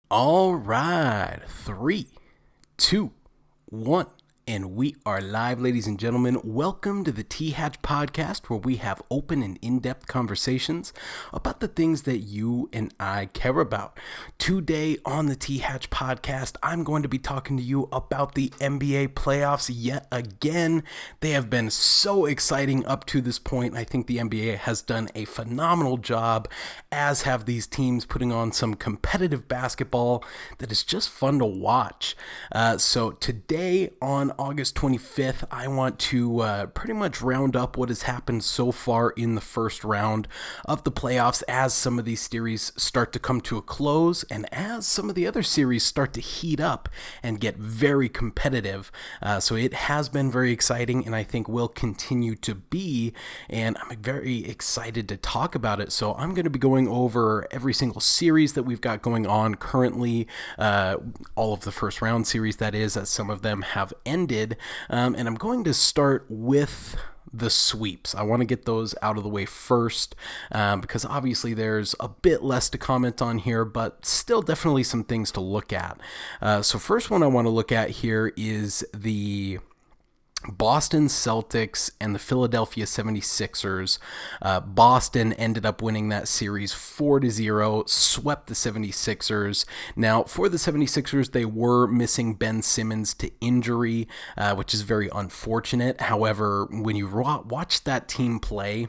All right, three, two, one. And we are live, ladies and gentlemen. Welcome to the T Hatch podcast, where we have open and in-depth conversations about the things that you and I care about. Today on the T Hatch podcast, I'm going to be talking to you about the NBA playoffs yet again. They have been so exciting up to this point. I think the NBA has done a phenomenal job, as have these teams, putting on some competitive basketball that is just fun to watch. So today on August 25th, I want to pretty much round up what has happened so far in the first round of the playoffs as some of these series start to come to a close and as some of the other series start to heat up and get very competitive. So it has been very exciting, and I think will continue to be, and I'm very excited to talk about it. So I'm going to be going over every single series that we've got going on currently, all of the first round series, that is, as some of them have ended. And I'm going to start with the sweeps. I want to get those out of the way first, because obviously there's a bit less to comment on here, but still definitely some things to look at. So first one I want to look at here is the Boston Celtics and the Philadelphia 76ers. Boston ended up winning that series 4-0, swept the 76ers. Now, for the 76ers, they were missing Ben Simmons to injury, which is very unfortunate. However, when you watch that team play,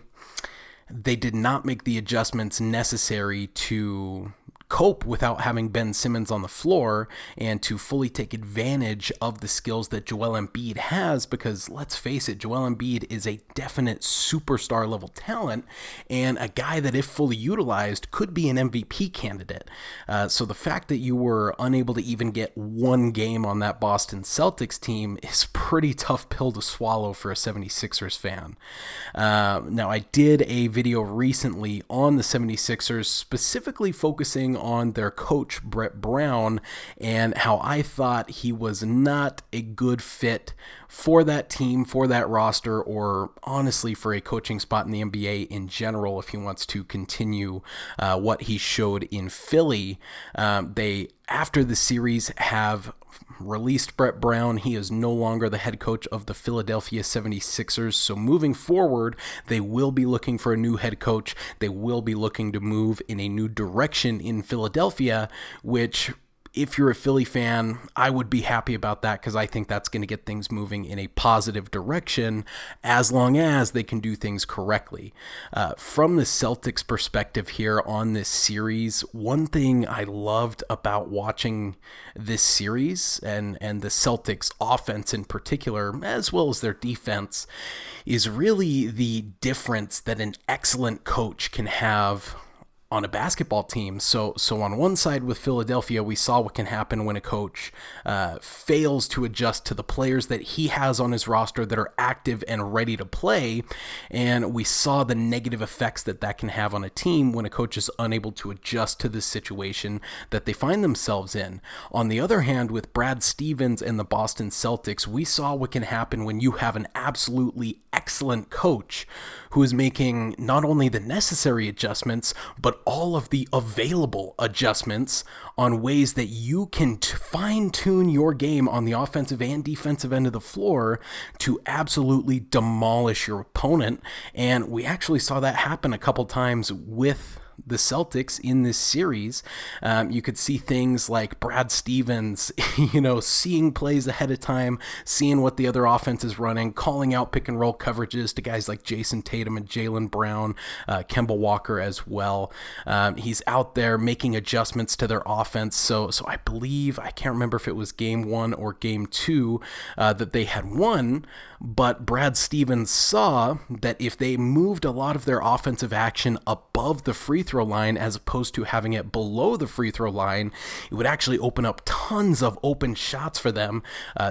they did not make the adjustments necessary to cope without having Ben Simmons on the floor and to fully take advantage of the skills that Joel Embiid has, because let's face it, Joel Embiid is a definite superstar level talent and a guy that, if fully utilized, could be an MVP candidate. So the fact that you were unable to even get one game on that Boston Celtics team is a pretty tough pill to swallow for a 76ers fan. Now, I did a video recently on the 76ers, specifically focusing on their coach, Brett Brown, and how I thought he was not a good fit for that team, for that roster, or honestly for a coaching spot in the NBA in general if he wants to continue what he showed in Philly. They, after the series, have released Brett Brown. He is no longer the head coach of the Philadelphia 76ers. So moving forward, they will be looking for a new head coach. They will be looking to move in a new direction in Philadelphia, which, if you're a Philly fan, I would be happy about that, because I think that's going to get things moving in a positive direction as long as they can do things correctly. From the Celtics perspective here on this series, one thing I loved about watching this series and the Celtics offense in particular, as well as their defense, is really the difference that an excellent coach can have on a basketball team. So on one side with Philadelphia, we saw what can happen when a coach fails to adjust to the players that he has on his roster that are active and ready to play. And we saw the negative effects that can have on a team when a coach is unable to adjust to the situation that they find themselves in. On the other hand, with Brad Stevens and the Boston Celtics, we saw what can happen when you have an absolutely excellent coach who is making not only the necessary adjustments, but all of the available adjustments on ways that you can fine-tune your game on the offensive and defensive end of the floor to absolutely demolish your opponent. And we actually saw that happen a couple times with the Celtics in this series. You could see things like Brad Stevens, seeing plays ahead of time, seeing what the other offense is running, calling out pick and roll coverages to guys like Jason Tatum and Jaylen Brown, Kemba Walker as well. He's out there making adjustments to their offense. So I believe, I can't remember if it was game 1 or game 2 that they had won, but Brad Stevens saw that if they moved a lot of their offensive action above the free throw line as opposed to having it below the free throw line, it would actually open up tons of open shots for them,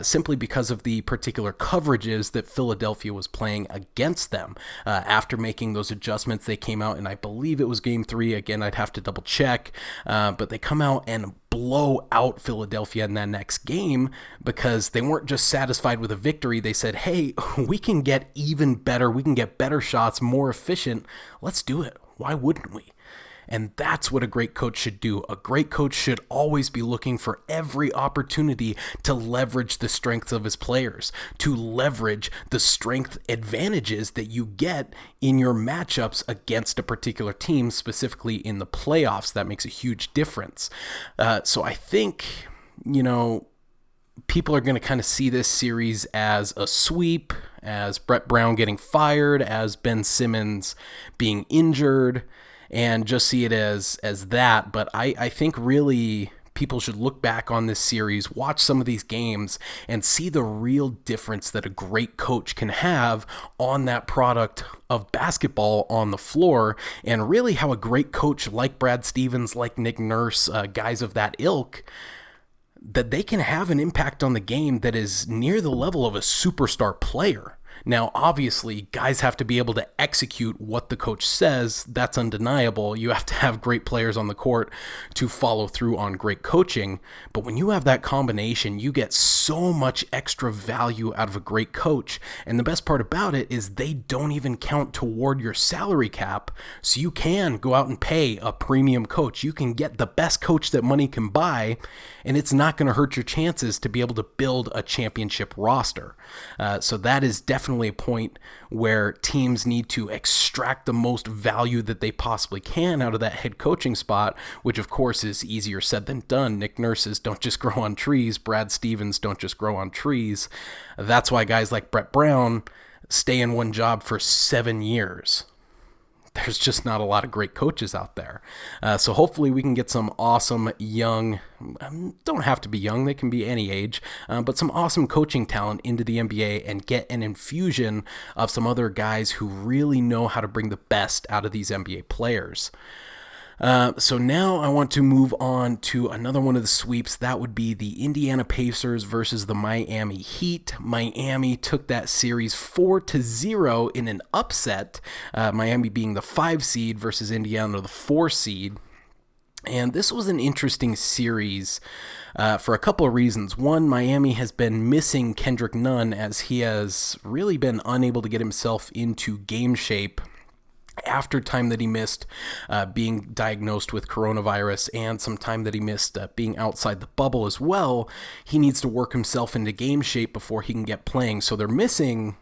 simply because of the particular coverages that Philadelphia was playing against them. After making those adjustments, they came out, and I believe it was game 3. Again, I'd have to double check, but they come out and blow out Philadelphia in that next game because they weren't just satisfied with a victory. They said, hey, we can get even better. We can get better shots, more efficient. Let's do it. Why wouldn't we? And that's what a great coach should do. A great coach should always be looking for every opportunity to leverage the strengths of his players, to leverage the strength advantages that you get in your matchups against a particular team, specifically in the playoffs. That makes a huge difference. So I think, people are going to kind of see this series as a sweep, as Brett Brown getting fired, as Ben Simmons being injured, and just see it as that. But I think really people should look back on this series, watch some of these games, and see the real difference that a great coach can have on that product of basketball on the floor, and really how a great coach like Brad Stevens, like Nick Nurse, guys of that ilk, that they can have an impact on the game that is near the level of a superstar player. Now, obviously, guys have to be able to execute what the coach says. That's undeniable. You have to have great players on the court to follow through on great coaching. But when you have that combination, you get so much extra value out of a great coach. And the best part about it is they don't even count toward your salary cap. So you can go out and pay a premium coach. You can get the best coach that money can buy, and it's not going to hurt your chances to be able to build a championship roster. So that is definitely a point where teams need to extract the most value that they possibly can out of that head coaching spot, which of course is easier said than done. Nick Nurses don't just grow on trees. Brad Stevens don't just grow on trees. That's why guys like Brett Brown stay in one job for 7 years. There's just not a lot of great coaches out there. So hopefully we can get some awesome young, don't have to be young, they can be any age, but some awesome coaching talent into the NBA and get an infusion of some other guys who really know how to bring the best out of these NBA players. So now I want to move on to another one of the sweeps. That would be the Indiana Pacers versus the Miami Heat. Miami took that series 4-0 in an upset, Miami being the 5 seed versus Indiana the 4 seed. And this was an interesting series for a couple of reasons. One, Miami has been missing Kendrick Nunn, as he has really been unable to get himself into game shape after time that he missed being diagnosed with coronavirus, and some time that he missed being outside the bubble as well. He needs to work himself into game shape before he can get playing. So they're missing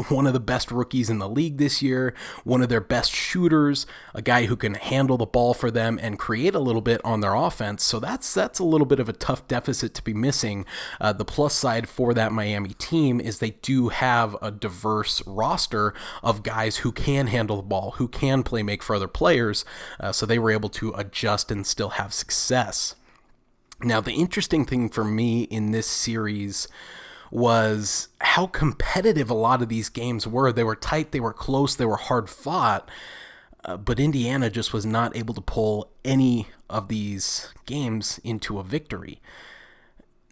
one of the best rookies in the league this year, one of their best shooters, a guy who can handle the ball for them and create a little bit on their offense. So that's a little bit of a tough deficit to be missing. The plus side for that Miami team is they do have a diverse roster of guys who can handle the ball, who can make for other players. So they were able to adjust and still have success. Now, the interesting thing for me in this series was how competitive a lot of these games were. They were tight, they were close, they were hard fought, but Indiana just was not able to pull any of these games into a victory.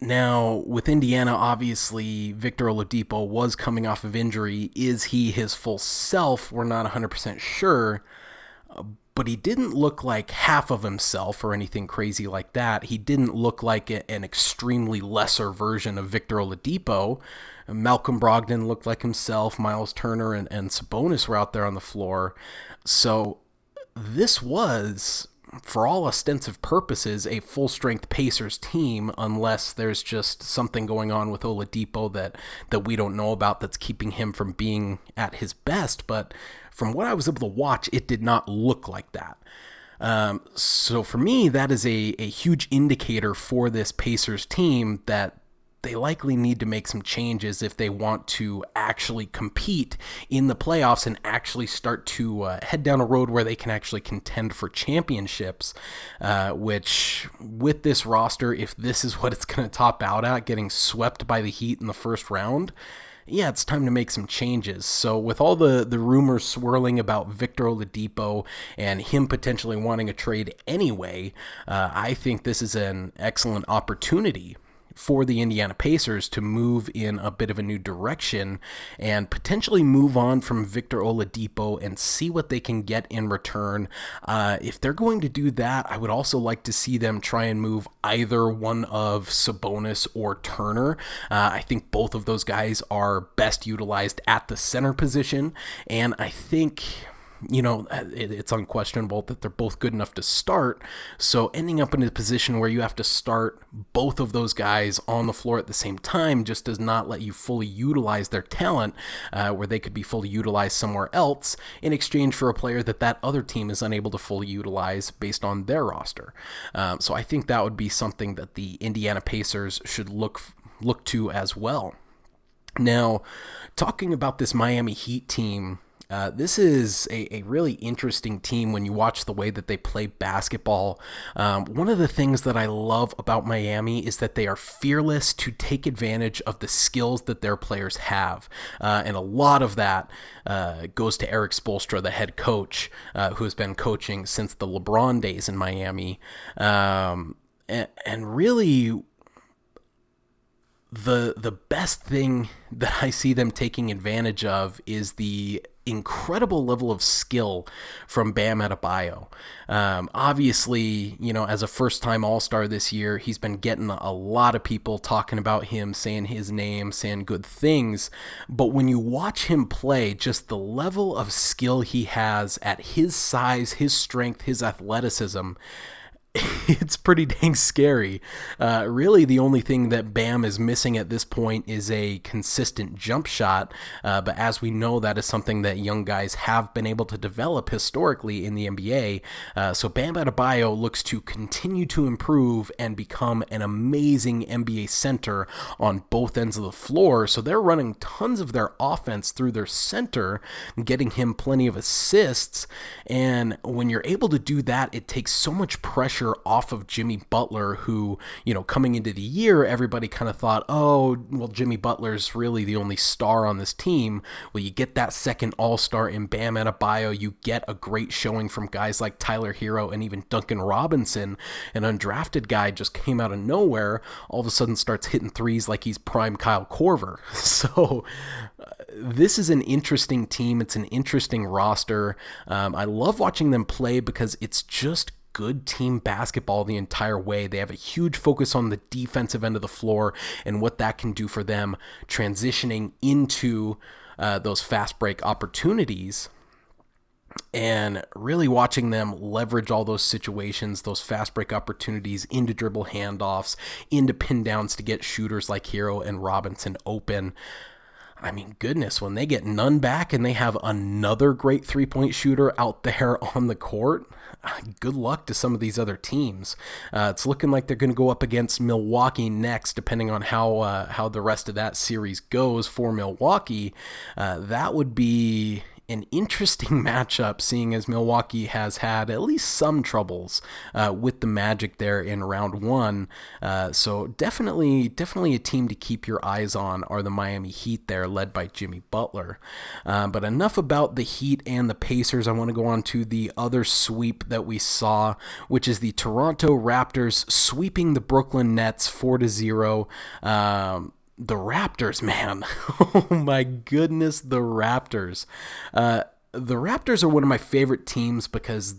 Now, with Indiana, obviously, Victor Oladipo was coming off of injury. Is he his full self? We're not 100% sure, but he didn't look like half of himself or anything crazy like that. He didn't look like an extremely lesser version of Victor Oladipo. Malcolm Brogdon looked like himself. Miles Turner and Sabonis were out there on the floor. So this was, for all ostensive purposes, a full-strength Pacers team, unless there's just something going on with Oladipo that we don't know about that's keeping him from being at his best. But from what I was able to watch, it did not look like that. So for me, that is a huge indicator for this Pacers team that they likely need to make some changes if they want to actually compete in the playoffs and actually start to head down a road where they can actually contend for championships, which with this roster, if this is what it's going to top out at, getting swept by the Heat in the first round, yeah, it's time to make some changes. So with all the rumors swirling about Victor Oladipo and him potentially wanting a trade anyway, I think this is an excellent opportunity for the Indiana Pacers to move in a bit of a new direction and potentially move on from Victor Oladipo and see what they can get in return. If they're going to do that, I would also like to see them try and move either one of Sabonis or Turner. I think both of those guys are best utilized at the center position, and I think it's unquestionable that they're both good enough to start. So ending up in a position where you have to start both of those guys on the floor at the same time just does not let you fully utilize their talent, where they could be fully utilized somewhere else in exchange for a player that other team is unable to fully utilize based on their roster. So I think that would be something that the Indiana Pacers should look to as well. Now, talking about this Miami Heat team, this is a really interesting team when you watch the way that they play basketball. One of the things that I love about Miami is that they are fearless to take advantage of the skills that their players have. And a lot of that goes to Erik Spoelstra, the head coach, who has been coaching since the LeBron days in Miami. And really, the best thing that I see them taking advantage of is the incredible level of skill from Bam Adebayo. Obviously, as a first-time All-Star this year, he's been getting a lot of people talking about him, saying his name, saying good things. But when you watch him play, just the level of skill he has at his size, his strength, his athleticism, it's pretty dang scary. Really, the only thing that Bam is missing at this point is a consistent jump shot. But as we know, that is something that young guys have been able to develop historically in the NBA. So Bam Adebayo looks to continue to improve and become an amazing NBA center on both ends of the floor. So they're running tons of their offense through their center, getting him plenty of assists. And when you're able to do that, it takes so much pressure off of Jimmy Butler, who, coming into the year, everybody kind of thought, oh, well, Jimmy Butler's really the only star on this team. Well, you get that second All-Star in Bam Adebayo, you get a great showing from guys like Tyler Hero and even Duncan Robinson, an undrafted guy just came out of nowhere, all of a sudden starts hitting threes like he's prime Kyle Korver. So this is an interesting team. It's an interesting roster. I love watching them play because it's just good team basketball the entire way. They have a huge focus on the defensive end of the floor and what that can do for them transitioning into those fast break opportunities, and really watching them leverage all those situations, those fast break opportunities into dribble handoffs, into pin downs to get shooters like Hero and Robinson open. I mean, goodness, when they get none back and they have another great three-point shooter out there on the court, good luck to some of these other teams. It's looking like they're going to go up against Milwaukee next, depending on how the rest of that series goes for Milwaukee. That would be an interesting matchup, seeing as Milwaukee has had at least some troubles with the Magic there in round one. So definitely a team to keep your eyes on are the Miami Heat there, led by Jimmy Butler. But enough about the Heat and the Pacers. I want to go on to the other sweep that we saw, which is the Toronto Raptors sweeping the Brooklyn Nets 4-0. The Raptors, man. Oh my goodness, the Raptors. The Raptors are one of my favorite teams because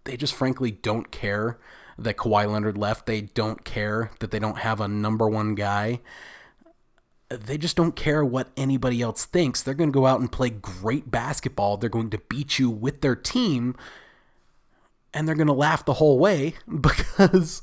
they just frankly don't care that Kawhi Leonard left. They don't care that they don't have a number one guy. They just don't care what anybody else thinks. They're going to go out and play great basketball. They're going to beat you with their team, and they're going to laugh the whole way because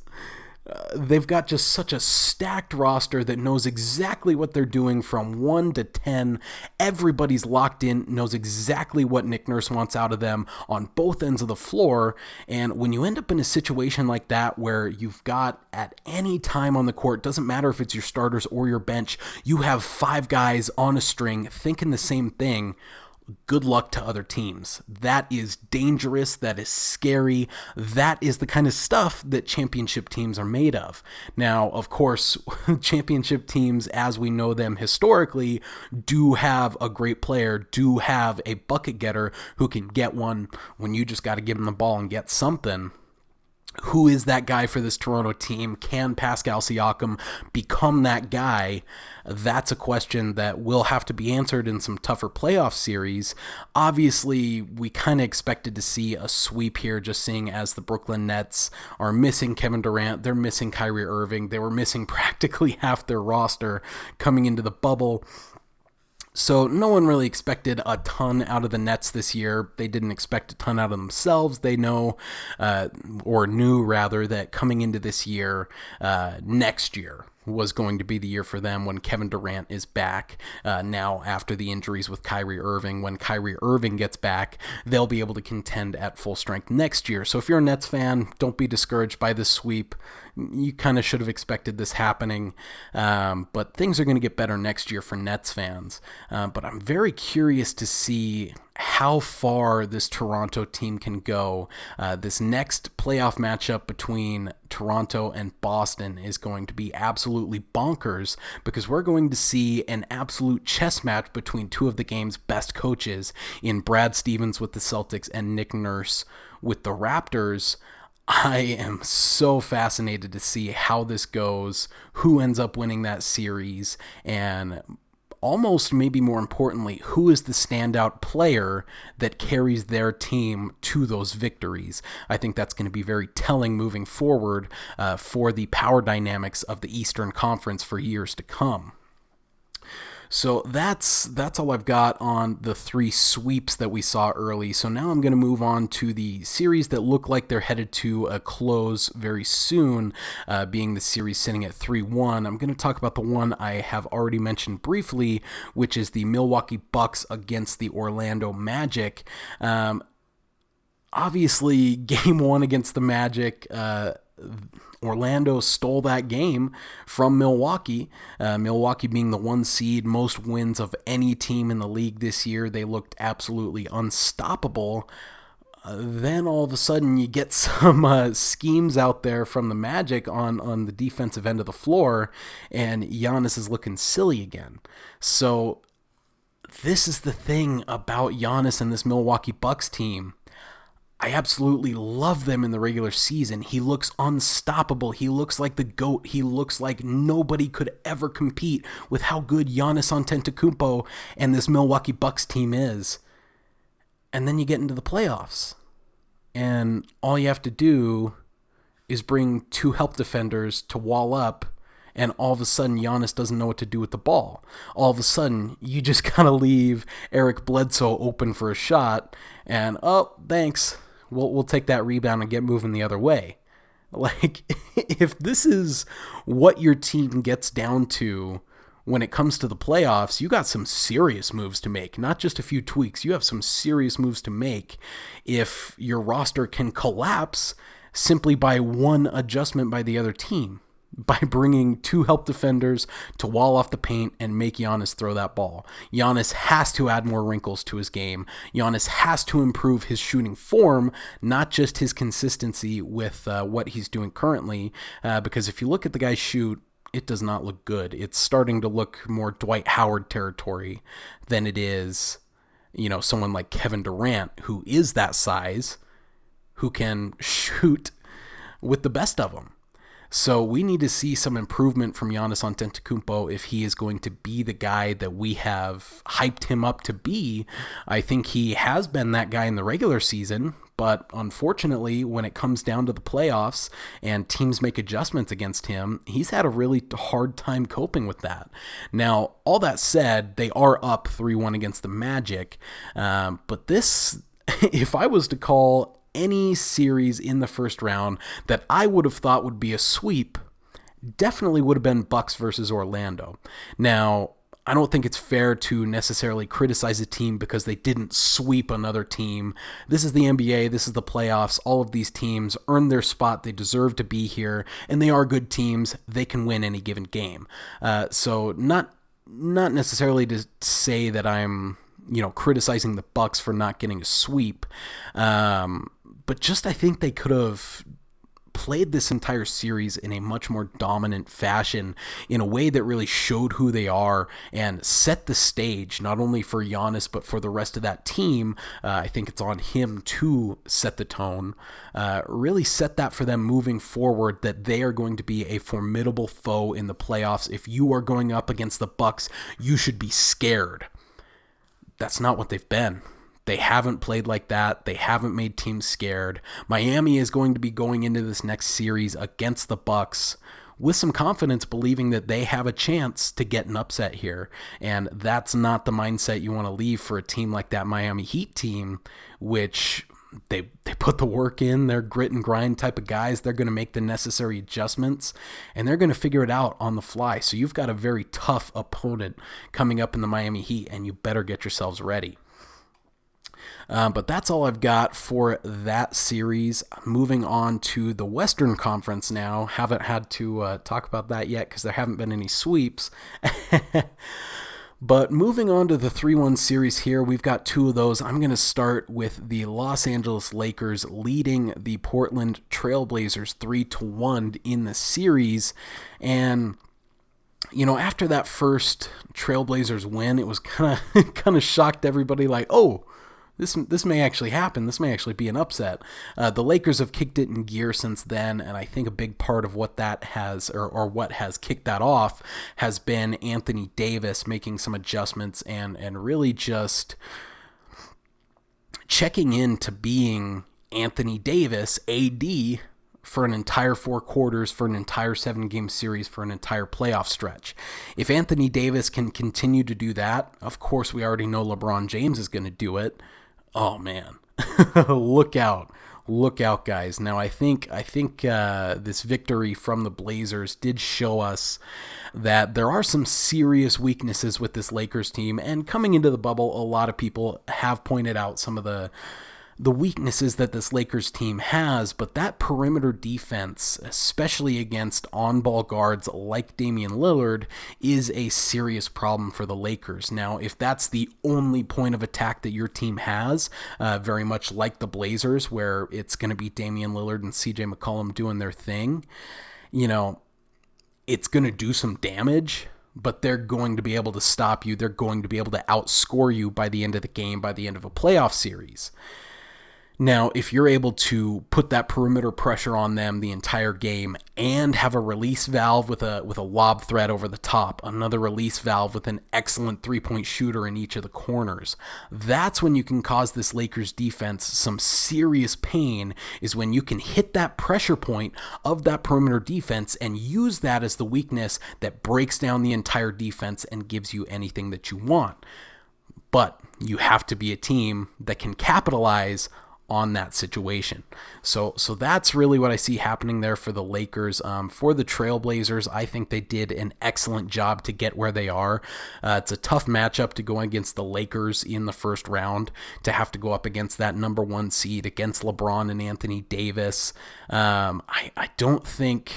they've got just such a stacked roster that knows exactly what they're doing from 1 to 10. Everybody's locked in, knows exactly what Nick Nurse wants out of them on both ends of the floor. And when you end up in a situation like that where you've got at any time on the court, doesn't matter if it's your starters or your bench, you have 5 guys on a string thinking the same thing, good luck to other teams. That is dangerous. That is scary. That is the kind of stuff that championship teams are made of. Now, of course, championship teams, as we know them historically, do have a great player, do have a bucket getter who can get one when you just got to give them the ball and get something. Who is that guy for this Toronto team? Can Pascal Siakam become that guy? That's a question that will have to be answered in some tougher playoff series. Obviously, we kind of expected to see a sweep here, just seeing as the Brooklyn Nets are missing Kevin Durant, they're missing Kyrie Irving, they were missing practically half their roster coming into the bubble. So no one really expected a ton out of the Nets this year. They didn't expect a ton out of themselves. They know, or knew rather, that coming into this year, next year was going to be the year for them when Kevin Durant is back. Now, after the injuries with Kyrie Irving, when Kyrie Irving gets back, they'll be able to contend at full strength next year. So if you're a Nets fan, don't be discouraged by this sweep. You kind of should have expected this happening, but things are going to get better next year for Nets fans. But I'm very curious to see how far this Toronto team can go. This next playoff matchup between Toronto and Boston is going to be absolutely bonkers, because we're going to see an absolute chess match between two of the game's best coaches in Brad Stevens with the Celtics and Nick Nurse with the Raptors. I am so fascinated to see how this goes, who ends up winning that series, and almost maybe more importantly, who is the standout player that carries their team to those victories. I think that's going to be very telling moving forward for the power dynamics of the Eastern Conference for years to come. So that's all I've got on the three sweeps that we saw early. So now I'm going to move on to the series that look like they're headed to a close very soon, being the series sitting at 3-1. I'm going to talk about the one I have already mentioned briefly, which is the Milwaukee Bucks against the Orlando Magic. Obviously, game one against the Magic, Orlando stole that game from Milwaukee. Milwaukee being the 1 seed, most wins of any team in the league this year. They looked absolutely unstoppable. Then all of a sudden you get some schemes out there from the Magic on the defensive end of the floor, and Giannis is looking silly again. So this is the thing about Giannis and this Milwaukee Bucks team. I absolutely love them in the regular season. He looks unstoppable. He looks like the GOAT. He looks like nobody could ever compete with how good Giannis Antetokounmpo and this Milwaukee Bucks team is. And then you get into the playoffs, and all you have to do is bring two help defenders to wall up, and all of a sudden Giannis doesn't know what to do with the ball. All of a sudden, you just kind of leave Eric Bledsoe open for a shot, and oh, thanks. We'll take that rebound and get moving the other way. Like, if this is what your team gets down to when it comes to the playoffs, you got some serious moves to make, not just a few tweaks. You have some serious moves to make if your roster can collapse simply by one adjustment by the other team, by bringing two help defenders to wall off the paint and make Giannis throw that ball. Giannis has to add more wrinkles to his game. Giannis has to improve his shooting form, not just his consistency with what he's doing currently, because if you look at the guy shoot, it does not look good. It's starting to look more Dwight Howard territory than it is, someone like Kevin Durant, who is that size, who can shoot with the best of them. So we need to see some improvement from Giannis Antetokounmpo if he is going to be the guy that we have hyped him up to be. I think he has been that guy in the regular season, but unfortunately, when it comes down to the playoffs and teams make adjustments against him, he's had a really hard time coping with that. Now, all that said, they are up 3-1 against the Magic, but this, if I was to call any series in the first round that I would have thought would be a sweep, definitely would have been Bucks versus Orlando. Now, I don't think it's fair to necessarily criticize a team because they didn't sweep another team. This is the NBA, this is the playoffs. All of these teams earn their spot. They deserve to be here, and they are good teams. They can win any given game. So not necessarily to say that I'm criticizing the Bucks for not getting a sweep. But just I think they could have played this entire series in a much more dominant fashion, in a way that really showed who they are and set the stage, not only for Giannis, but for the rest of that team. I think it's on him to set the tone, really set that for them moving forward, that they are going to be a formidable foe in the playoffs. If you are going up against the Bucks, you should be scared. That's not what they've been. They haven't played like that. They haven't made teams scared. Miami is going to be going into this next series against the Bucks with some confidence, believing that they have a chance to get an upset here. And that's not the mindset you want to leave for a team like that Miami Heat team, which they put the work in. They're grit and grind type of guys. They're going to make the necessary adjustments, and they're going to figure it out on the fly. So you've got a very tough opponent coming up in the Miami Heat, and you better get yourselves ready. But that's all I've got for that series. Moving on to the Western Conference now. Haven't had to talk about that yet because there haven't been any sweeps. But moving on to the 3-1 series here, we've got two of those. I'm going to start with the Los Angeles Lakers leading the Portland Trailblazers 3-1 in the series. And after that first Trailblazers win, it was kind of shocked everybody, like, oh, this may actually happen. This may actually be an upset. The Lakers have kicked it in gear since then, and I think a big part of what that has, or what has kicked that off, has been Anthony Davis making some adjustments and really just checking in to being Anthony Davis, AD, for an entire 4 quarters, for an entire 7-game series, for an entire playoff stretch. If Anthony Davis can continue to do that, of course we already know LeBron James is going to do it. Oh man, look out, guys. Now I think this victory from the Blazers did show us that there are some serious weaknesses with this Lakers team, and coming into the bubble, a lot of people have pointed out some of the weaknesses that this Lakers team has, but that perimeter defense, especially against on-ball guards like Damian Lillard, is a serious problem for the Lakers. Now, if that's the only point of attack that your team has, very much like the Blazers, where it's going to be Damian Lillard and CJ McCollum doing their thing, it's going to do some damage, but they're going to be able to stop you. They're going to be able to outscore you by the end of the game, by the end of a playoff series. Now, if you're able to put that perimeter pressure on them the entire game and have a release valve with a lob threat over the top, another release valve with an excellent three-point shooter in each of the corners, that's when you can cause this Lakers defense some serious pain, is when you can hit that pressure point of that perimeter defense and use that as the weakness that breaks down the entire defense and gives you anything that you want. But you have to be a team that can capitalize on that situation. So that's really what I see happening there for the Lakers. For the Trailblazers, I think they did an excellent job to get where they are. It's a tough matchup to go against the Lakers in the first round, to have to go up against that number 1 seed, against LeBron and Anthony Davis. I don't think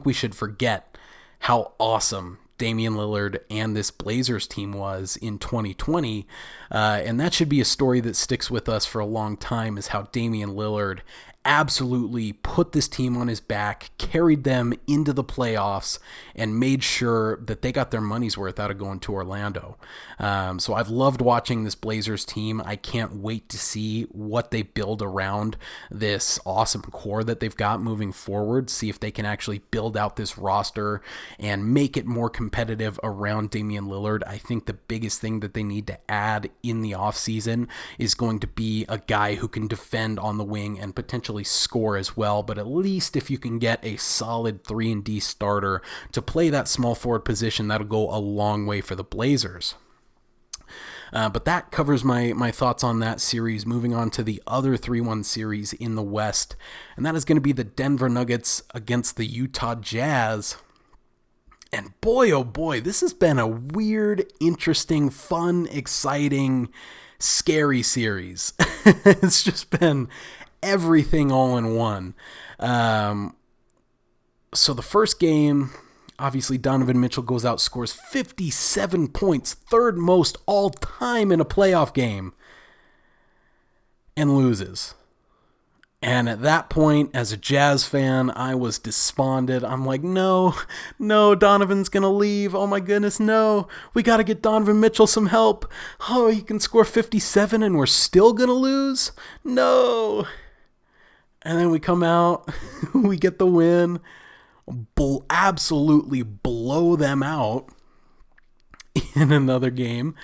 we should forget how awesome Damian Lillard and this Blazers team was in 2020, and that should be a story that sticks with us for a long time, is how Damian Lillard absolutely put this team on his back, carried them into the playoffs, and made sure that they got their money's worth out of going to Orlando. So I've loved watching this Blazers team. I can't wait to see what they build around this awesome core that they've got moving forward, see if they can actually build out this roster and make it more competitive around Damian Lillard. I think the biggest thing that they need to add in the offseason is going to be a guy who can defend on the wing and potentially score as well, but at least if you can get a solid 3-and-D starter to play that small forward position, that'll go a long way for the Blazers. But that covers my thoughts on that series. Moving on to the other 3-1 series in the West, and that is going to be the Denver Nuggets against the Utah Jazz. And boy, oh boy, this has been a weird, interesting, fun, exciting, scary series. It's just been everything all in one. So the first game, obviously Donovan Mitchell goes out, scores 57 points, third most all time in a playoff game, and loses. And at that point, as a Jazz fan, I was despondent. I'm like, no, Donovan's going to leave. Oh my goodness, no. We got to get Donovan Mitchell some help. Oh, he can score 57 and we're still going to lose? No. And then we come out, we get the win, absolutely blow them out in another game.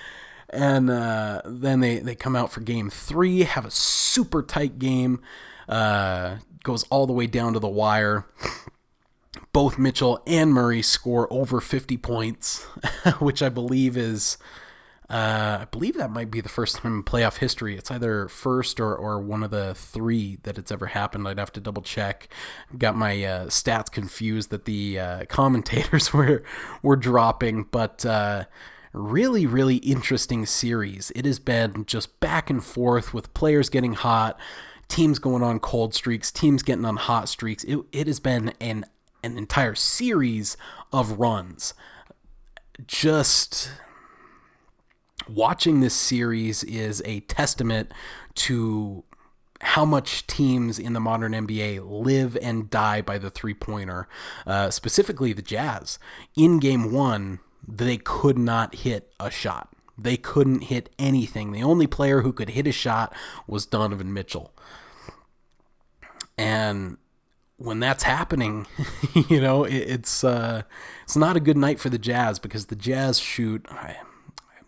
And then they come out for game 3, have a super tight game. Goes all the way down to the wire. both Mitchell and Murray score over 50 points, which I believe is, I believe that might be the first time in playoff history. It's either first or one of the three that it's ever happened. I'd have to double check. Got my stats confused that the commentators were dropping, but really, really interesting series. It has been just back and forth with players getting hot, teams going on cold streaks, teams getting on hot streaks. It has been an entire series of runs. Just watching this series is a testament to how much teams in the modern NBA live and die by the three-pointer, specifically the Jazz. In game one, they could not hit a shot. They couldn't hit anything. The only player who could hit a shot was Donovan Mitchell. And when that's happening, it's not a good night for the Jazz, because the Jazz shoot, I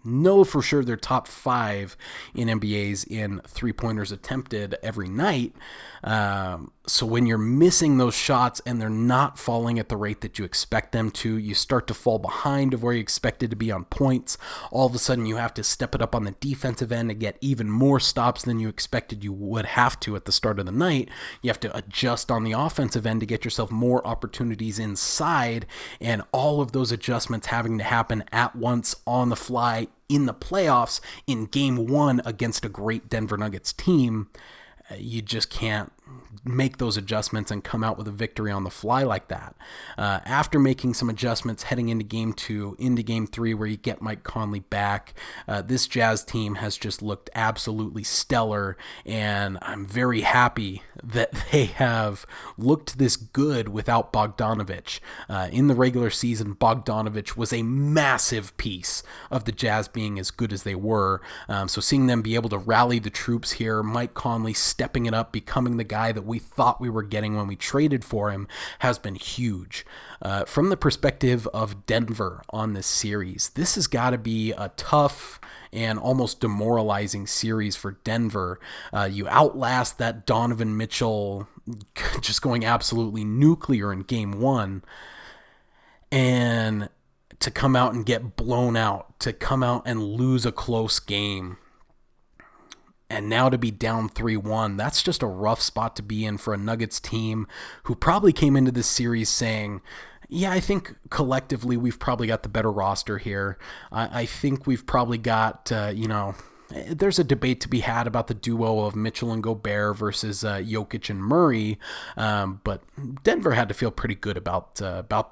know for sure they're top 5 in NBAs in three-pointers attempted every night. So when you're missing those shots and they're not falling at the rate that you expect them to, you start to fall behind of where you expected to be on points. All of a sudden you have to step it up on the defensive end to get even more stops than you expected you would have to at the start of the night. You have to adjust on the offensive end to get yourself more opportunities inside, and all of those adjustments having to happen at once on the fly in the playoffs in game one against a great Denver Nuggets team. You just can't make those adjustments and come out with a victory on the fly like that. After making some adjustments heading into game 2, into game 3, where you get Mike Conley back, this Jazz team has just looked absolutely stellar, and I'm very happy that they have looked this good without Bogdanovic. In the regular season, Bogdanovic was a massive piece of the Jazz being as good as they were. So seeing them be able to rally the troops here, Mike Conley stepping it up, becoming the guy that we thought we were getting when we traded for him, has been huge. From the perspective of Denver on this series, this has got to be a tough and almost demoralizing series for Denver. You outlast that Donovan Mitchell just going absolutely nuclear in game 1, and to come out and get blown out, to come out and lose a close game, and now to be down 3-1, that's just a rough spot to be in for a Nuggets team who probably came into this series saying, yeah, I think collectively we've probably got the better roster here. I think we've probably got, there's a debate to be had about the duo of Mitchell and Gobert versus Jokic and Murray, but Denver had to feel pretty good about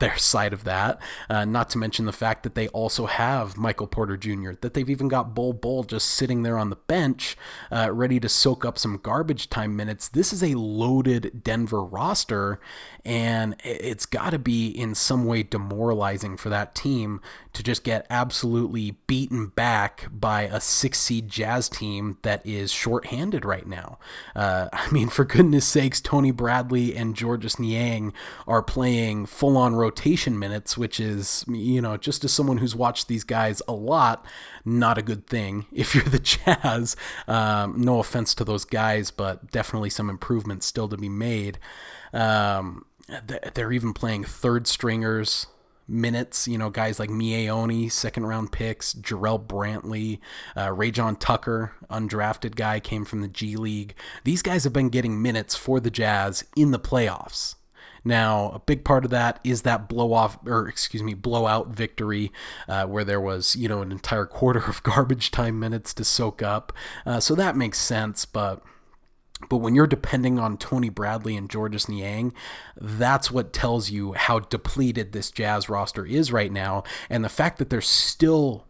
their side of that, not to mention the fact that they also have Michael Porter Jr., that they've even got Bol just sitting there on the bench, ready to soak up some garbage time minutes. This is a loaded Denver roster, and it's got to be in some way demoralizing for that team to just get absolutely beaten back by a 6-seed Jazz team that is shorthanded right now. I mean, for goodness sakes, Tony Bradley and Georges Niang are playing full-on rotation minutes, which is, just as someone who's watched these guys a lot, not a good thing if you're the Jazz. No offense to those guys, but definitely some improvements still to be made. They're even playing third stringers minutes, guys like Mie, second-round picks, Jarrell Brantley, Rajon Tucker, undrafted guy, came from the G League. These guys have been getting minutes for the Jazz in the playoffs. Now, a big part of that is that blowout victory where there was, an entire quarter of garbage time minutes to soak up. So that makes sense, But when you're depending on Tony Bradley and Georges Niang, that's what tells you how depleted this Jazz roster is right now. And the fact that they're still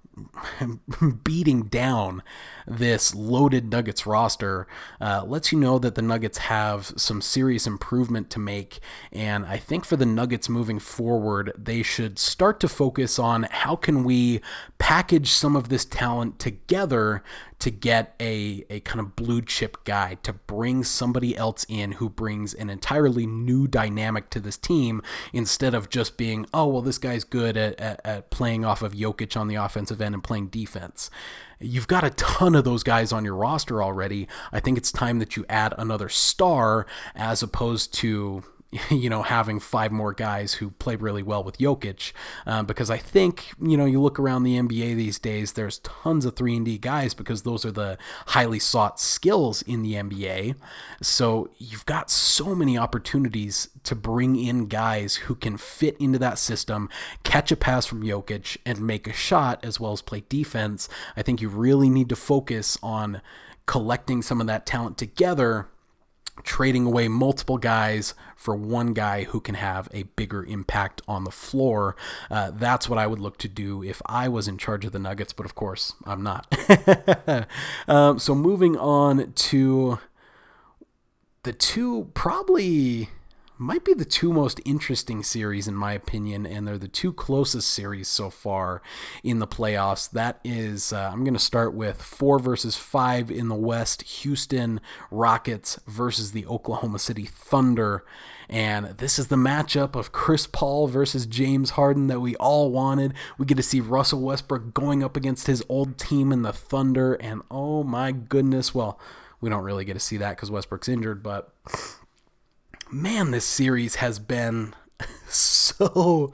beating down this loaded Nuggets roster lets you know that the Nuggets have some serious improvement to make. And I think for the Nuggets moving forward, they should start to focus on how can we package some of this talent together to get a kind of blue chip guy, to bring somebody else in who brings an entirely new dynamic to this team, instead of just being, oh, well, this guy's good at playing off of Jokic on the offensive end and playing defense. You've got a ton of those guys on your roster already. I think it's time that you add another star as opposed to having 5 more guys who play really well with Jokic, because I think, you look around the NBA these days, there's tons of 3-and-D guys because those are the highly sought skills in the NBA. So you've got so many opportunities to bring in guys who can fit into that system, catch a pass from Jokic, and make a shot as well as play defense. I think you really need to focus on collecting some of that talent together, trading away multiple guys for one guy who can have a bigger impact on the floor. That's what I would look to do if I was in charge of the Nuggets, but of course I'm not. So moving on to the two probably might be the 2 most interesting series in my opinion, and they're the 2 closest series so far in the playoffs. That is, I'm going to start with 4 versus 5 in the West, Houston Rockets versus the Oklahoma City Thunder. And this is the matchup of Chris Paul versus James Harden that we all wanted. We get to see Russell Westbrook going up against his old team in the Thunder, and oh my goodness, well, we don't really get to see that because Westbrook's injured, but man, this series has been so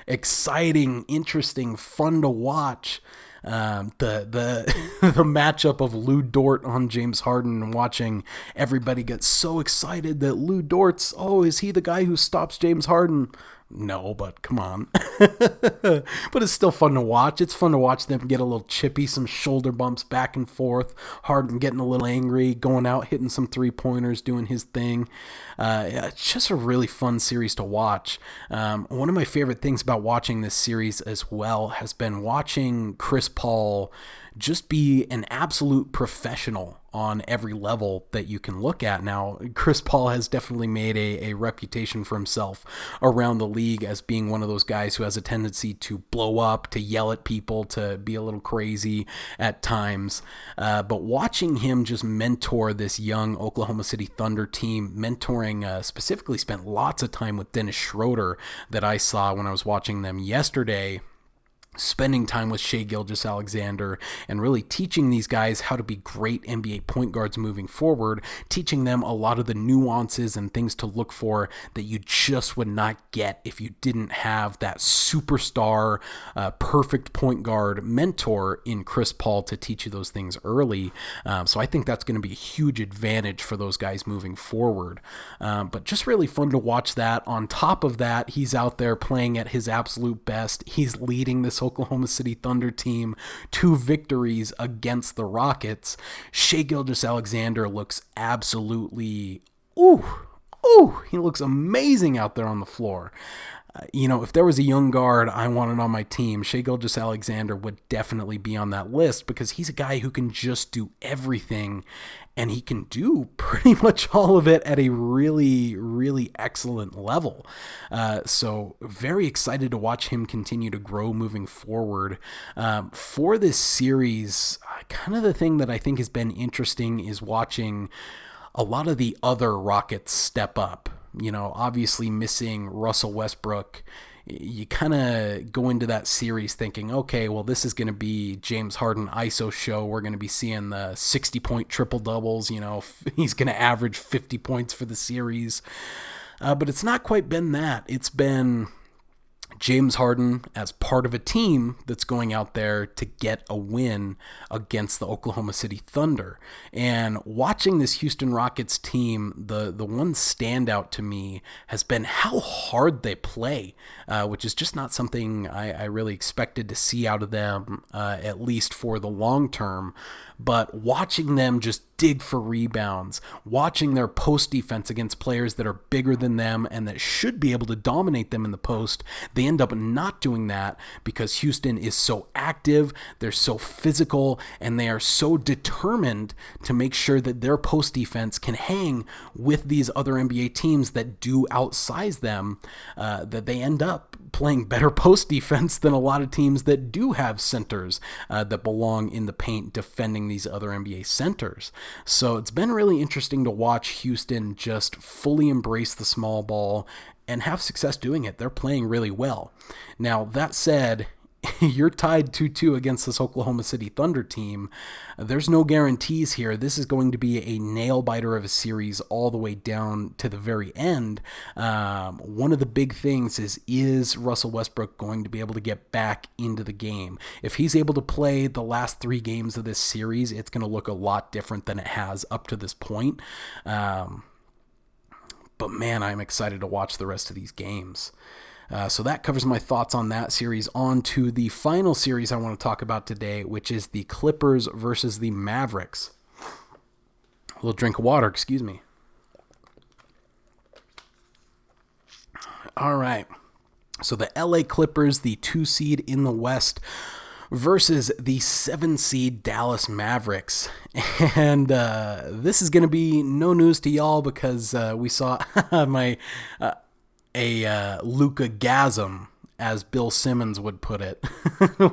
exciting, interesting, fun to watch. The the matchup of Lou Dort on James Harden, and watching everybody get so excited that Lou Dort's, is he the guy who stops James Harden? No, but come on. But it's still fun to watch. It's fun to watch them get a little chippy, some shoulder bumps back and forth. Harden getting a little angry, going out, hitting some 3-pointers, doing his thing. It's just a really fun series to watch. One of my favorite things about watching this series as well has been watching Chris Paul just be an absolute professional on every level that you can look at. Now, Chris Paul has definitely made a reputation for himself around the league as being one of those guys who has a tendency to blow up, to yell at people, to be a little crazy at times. But watching him just mentor this young Oklahoma City Thunder team, mentoring, specifically spent lots of time with Dennis Schroeder that I saw when I was watching them yesterday, spending time with Shai Gilgeous-Alexander and really teaching these guys how to be great NBA point guards moving forward, teaching them a lot of the nuances and things to look for that you just would not get if you didn't have that superstar, perfect point guard mentor in Chris Paul to teach you those things early. So I think that's going to be a huge advantage for those guys moving forward. But just really fun to watch that. On top of that, he's out there playing at his absolute best. He's leading this Oklahoma City Thunder team to victories against the Rockets. Shai Gilgeous-Alexander looks absolutely, he looks amazing out there on the floor. If there was a young guard I wanted on my team, Shai Gilgeous-Alexander would definitely be on that list because he's a guy who can just do everything, and he can do pretty much all of it at a really, really excellent level. So very excited to watch him continue to grow moving forward. For this series, kind of the thing that I think has been interesting is watching a lot of the other Rockets step up. Obviously missing Russell Westbrook, you kind of go into that series thinking, okay, well, this is going to be James Harden ISO show. We're going to be seeing the 60-point triple-doubles. He's going to average 50 points for the series. But it's not quite been that. It's been James Harden as part of a team that's going out there to get a win against the Oklahoma City Thunder. And watching this Houston Rockets team, the one standout to me has been how hard they play, which is just not something I really expected to see out of them, at least for the long term. But watching them just dig for rebounds, watching their post defense against players that are bigger than them and that should be able to dominate them in the post, they end up not doing that because Houston is so active, they're so physical, and they are so determined to make sure that their post defense can hang with these other NBA teams that do outsize them, that they end up playing better post defense than a lot of teams that do have centers that belong in the paint defending these other NBA centers. So it's been really interesting to watch Houston just fully embrace the small ball and have success doing it. They're playing really well. Now, that said, you're tied 2-2 against this Oklahoma City Thunder team. There's no guarantees here. This is going to be a nail-biter of a series all the way down to the very end. One of the big things is Russell Westbrook going to be able to get back into the game? If he's able to play the last 3 games of this series, it's going to look a lot different than it has up to this point. But man, I'm excited to watch the rest of these games. So that covers my thoughts on that series. On to the final series I want to talk about today, which is the Clippers versus the Mavericks. A little drink of water, excuse me. All right. So the LA Clippers, the 2 seed in the West, versus the 7 seed Dallas Mavericks. And this is going to be no news to y'all because we saw my... a Luka-gasm, as Bill Simmons would put it.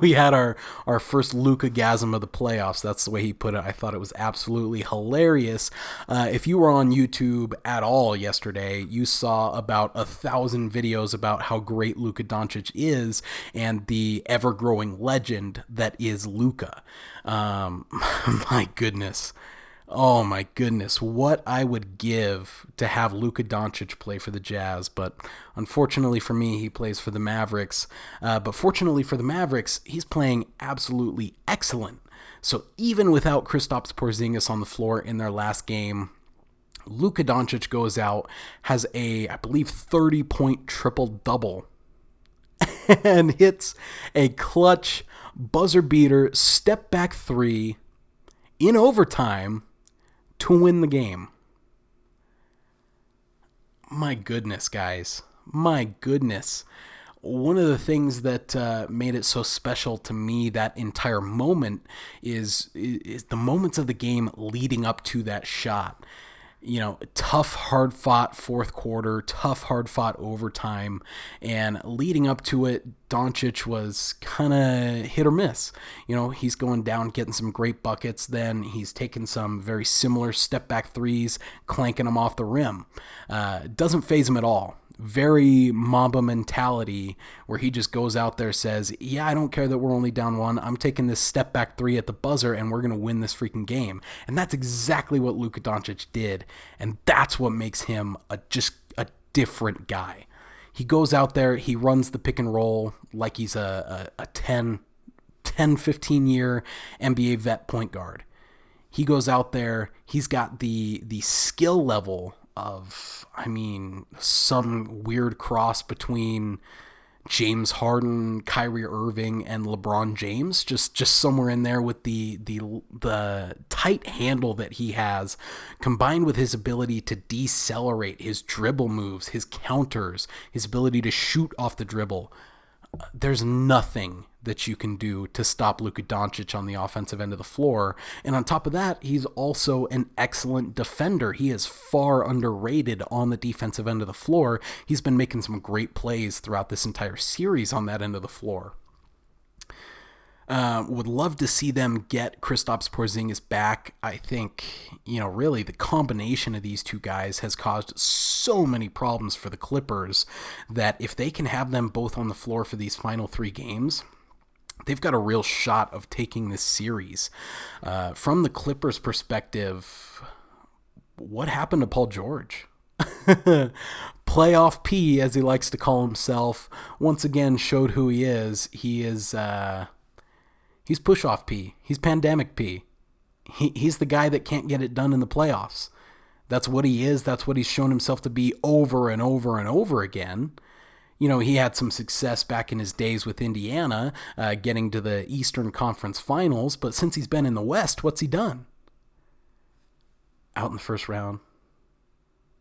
We had our first Luka-gasm of the playoffs. That's the way he put it. I thought it was absolutely hilarious. If you were on YouTube at all yesterday, you saw about 1,000 videos about how great Luka Doncic is and the ever-growing legend that is Luka. My goodness. Oh my goodness, what I would give to have Luka Doncic play for the Jazz, but unfortunately for me, he plays for the Mavericks. But fortunately for the Mavericks, he's playing absolutely excellent. So even without Kristaps Porzingis on the floor in their last game, Luka Doncic goes out, has a, I believe, 30-point triple-double, and hits a clutch buzzer-beater step-back 3 in overtime to win the game. My goodness, guys. My goodness. One of the things that made it so special to me, that entire moment, is the moments of the game leading up to that shot. You know, tough, hard-fought fourth quarter, tough, hard-fought overtime, and leading up to it, Doncic was kind of hit or miss. You know, he's going down, getting some great buckets, then he's taking some very similar step-back threes, clanking them off the rim. Doesn't faze him at all. Very Mamba mentality where he just goes out there, says, yeah, I don't care that we're only down 1. I'm taking this step back 3 at the buzzer and we're going to win this freaking game. And that's exactly what Luka Doncic did. And that's what makes him just a different guy. He goes out there, he runs the pick and roll like he's a 10, 15 year NBA vet point guard. He goes out there, he's got the skill level of, I mean, some weird cross between James Harden, Kyrie Irving, and LeBron James, just somewhere in there with the tight handle that he has, combined with his ability to decelerate, his dribble moves, his counters, his ability to shoot off the dribble. There's nothing that you can do to stop Luka Doncic on the offensive end of the floor. And on top of that, he's also an excellent defender. He is far underrated on the defensive end of the floor. He's been making some great plays throughout this entire series on that end of the floor. Would love to see them get Kristaps Porzingis back. I think, you know, really the combination of these two guys has caused so many problems for the Clippers that if they can have them both on the floor for these final 3 games, they've got a real shot of taking this series. From the Clippers' perspective, what happened to Paul George? Playoff P, as he likes to call himself, once again showed who he is. He's push-off P. He's pandemic P. He's the guy that can't get it done in the playoffs. That's what he is. That's what he's shown himself to be over and over and over again. You know, he had some success back in his days with Indiana, getting to the Eastern Conference Finals, but since he's been in the West, what's he done? Out in the first round.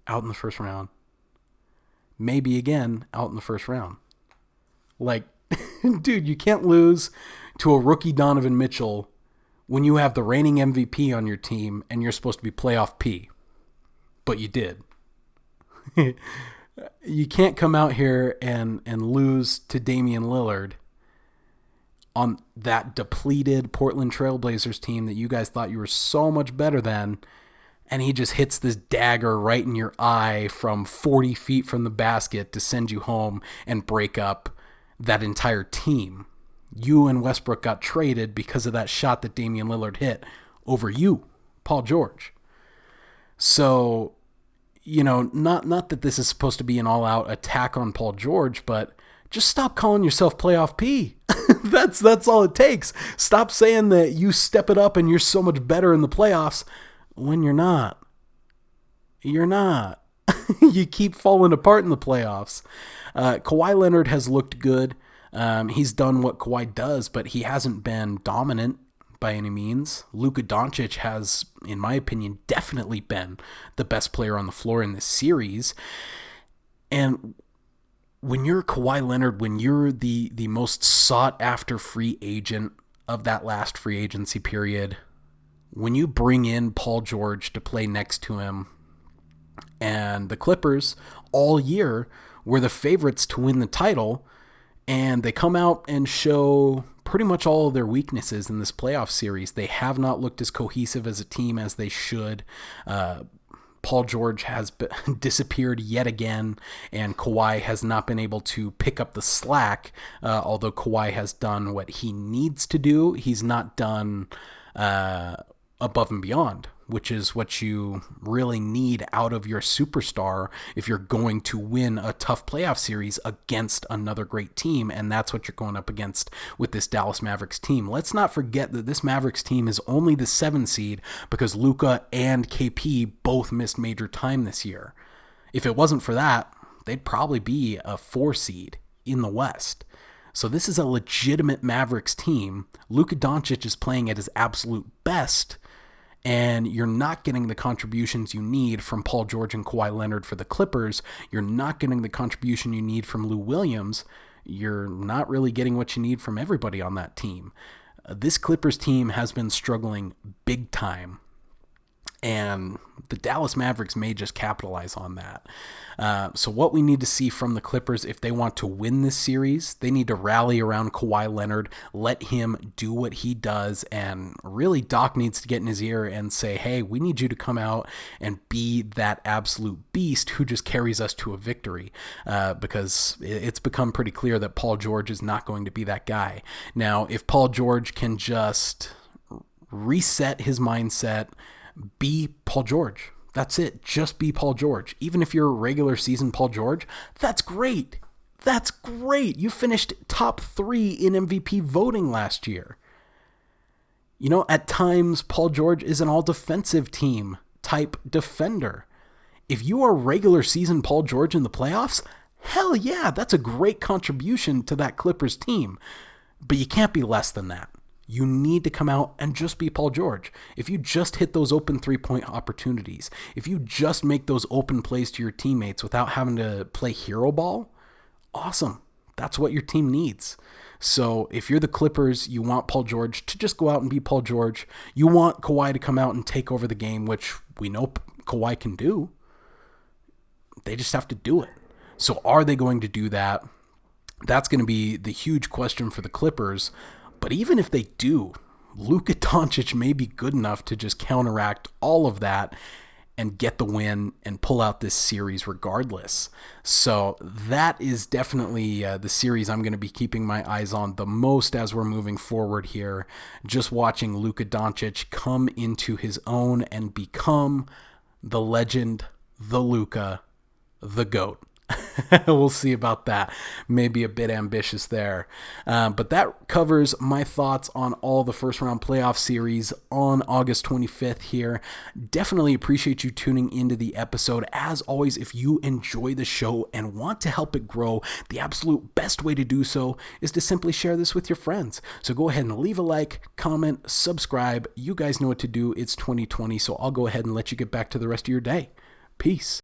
Out in the first round. Maybe again, out in the first round. Like, dude, you can't lose to a rookie Donovan Mitchell when you have the reigning MVP on your team and you're supposed to be playoff P. But you did. You can't come out here and lose to Damian Lillard on that depleted Portland Trailblazers team that you guys thought you were so much better than, and he just hits this dagger right in your eye from 40 feet from the basket to send you home and break up that entire team. You and Westbrook got traded because of that shot that Damian Lillard hit over you, Paul George. So, not that this is supposed to be an all-out attack on Paul George, but just stop calling yourself playoff P. That's all it takes. Stop saying that you step it up and you're so much better in the playoffs when you're not. You're not. You keep falling apart in the playoffs. Kawhi Leonard has looked good. He's done what Kawhi does, but he hasn't been dominant by any means. Luka Doncic has, in my opinion, definitely been the best player on the floor in this series. And when you're Kawhi Leonard, when you're the most sought-after free agent of that last free agency period, when you bring in Paul George to play next to him, and the Clippers all year were the favorites to win the title, and they come out and show pretty much all of their weaknesses in this playoff series. They have not looked as cohesive as a team as they should. Paul George has disappeared yet again, and Kawhi has not been able to pick up the slack. Although Kawhi has done what he needs to do, he's not done above and beyond, which is what you really need out of your superstar if you're going to win a tough playoff series against another great team, and that's what you're going up against with this Dallas Mavericks team. Let's not forget that this Mavericks team is only the 7 seed because Luka and KP both missed major time this year. If it wasn't for that, they'd probably be a 4 seed in the West. So this is a legitimate Mavericks team. Luka Doncic is playing at his absolute best, and you're not getting the contributions you need from Paul George and Kawhi Leonard for the Clippers. You're not getting the contribution you need from Lou Williams. You're not really getting what you need from everybody on that team. This Clippers team has been struggling big time, and the Dallas Mavericks may just capitalize on that. So what we need to see from the Clippers, if they want to win this series, they need to rally around Kawhi Leonard, let him do what he does, and really Doc needs to get in his ear and say, hey, we need you to come out and be that absolute beast who just carries us to a victory, because it's become pretty clear that Paul George is not going to be that guy. Now, if Paul George can just reset his mindset, be Paul George. That's it. Just be Paul George. Even if you're a regular season Paul George, that's great. That's great. You finished top 3 in MVP voting last year. At times, Paul George is an all-defensive team type defender. If you are regular season Paul George in the playoffs, hell yeah, that's a great contribution to that Clippers team. But you can't be less than that. You need to come out and just be Paul George. If you just hit those open 3-point opportunities, if you just make those open plays to your teammates without having to play hero ball, awesome. That's what your team needs. So if you're the Clippers, you want Paul George to just go out and be Paul George. You want Kawhi to come out and take over the game, which we know Kawhi can do. They just have to do it. So are they going to do that? That's going to be the huge question for the Clippers. But even if they do, Luka Doncic may be good enough to just counteract all of that and get the win and pull out this series regardless. So that is definitely the series I'm going to be keeping my eyes on the most as we're moving forward here. Just watching Luka Doncic come into his own and become the legend, the Luka, the GOAT. We'll see about that. Maybe a bit ambitious there. But that covers my thoughts on all the first round playoff series on August 25th here. Definitely appreciate you tuning into the episode. As always, if you enjoy the show and want to help it grow, the absolute best way to do so is to simply share this with your friends. So go ahead and leave a like, comment, subscribe. You guys know what to do. It's 2020, so I'll go ahead and let you get back to the rest of your day. Peace.